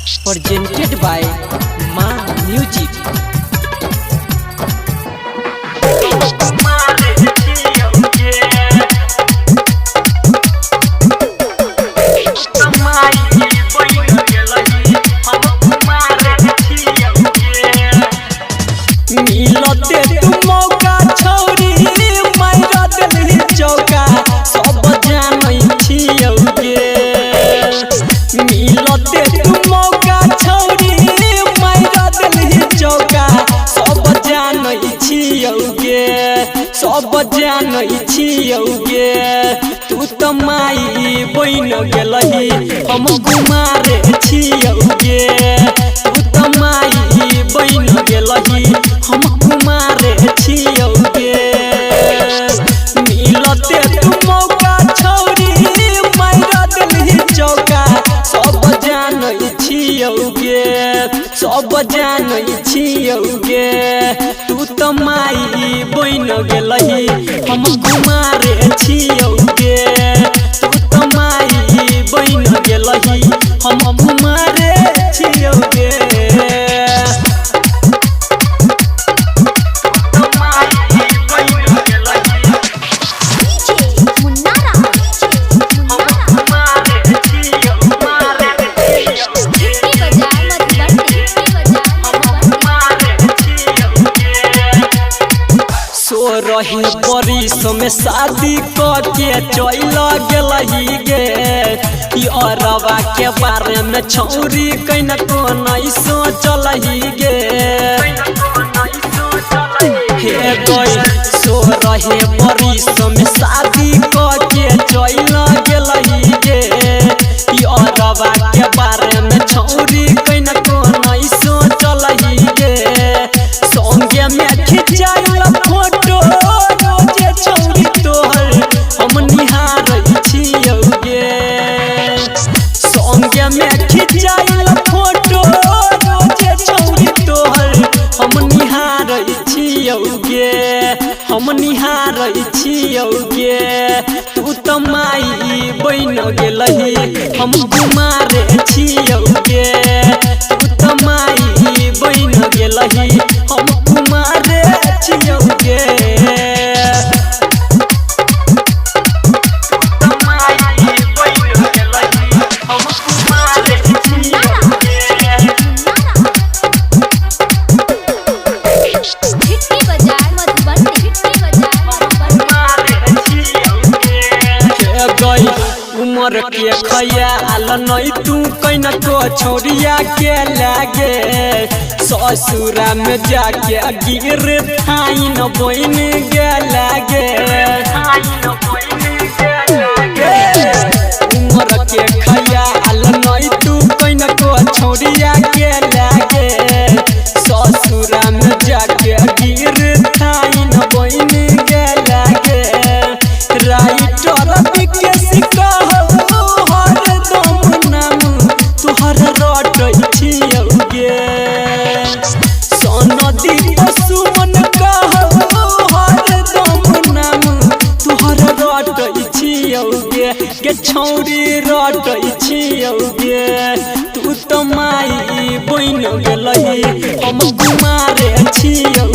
presented by Ma Music. मिलते तू मौका छौरी माइरा देलही चौका सब जानै छियौगे। मिलते तू मौका छौरी माइरा देलही चौका सब जानै छियौगे, सब जानै छियौगे। तू त माई बइन गेलही हम कुमारे छियौगे। तू त माई बइन गेलही हम कुमारे छियौगे। मिलते तू मौका छौरी माइरा देलही चौका सब जानै छियौगे, सब जानै छियौगे। तू त माई बइन गेलही हम कुमारे छियौगे। तू त माई बइन गेलही हम कुमारे छियौगे। रही बरिस में शादी करके चल गेलही गे। अरबा के बारे में छौरी कैन को नहीं सोचलही गे। हे गई सो रहे बरिस में शादी करके चल गेलही गे। अरबा के बारे में छौरी कैन को नहीं सोचलही गे। संगे में खिंचाइल फोटो रोजे छौरी तोहर हम निहारै छियौगे। संगे में खिंचाइल फोटो रोजे छौरी तोहर हम निहारै छियौगे, हम निहारै छियौगे। तू त माई बइन गेलही हम कुमारे छियौगे। तू त माई बइन गेलही हम कुमारे छियौगे। उमर के खयाल नहीं तू कैन को छोरिया के लागे। ससुरा में जाके गिर थाइन बइन गे लागे। उमर के खयाल नहीं तू कैन को छोरिया के लागे। ससुरा में जाके गिर थाइन बइन गे लागे। राइटर विकेश कहू हरदम नाम तुहर रटै छियौगे। सनदी सुमन कहू हरदम नाम तुहर रटै छियौगे। के छौरी रटै छियौगे। तू त माई बइन गेलही हम कुमारे छियौगे।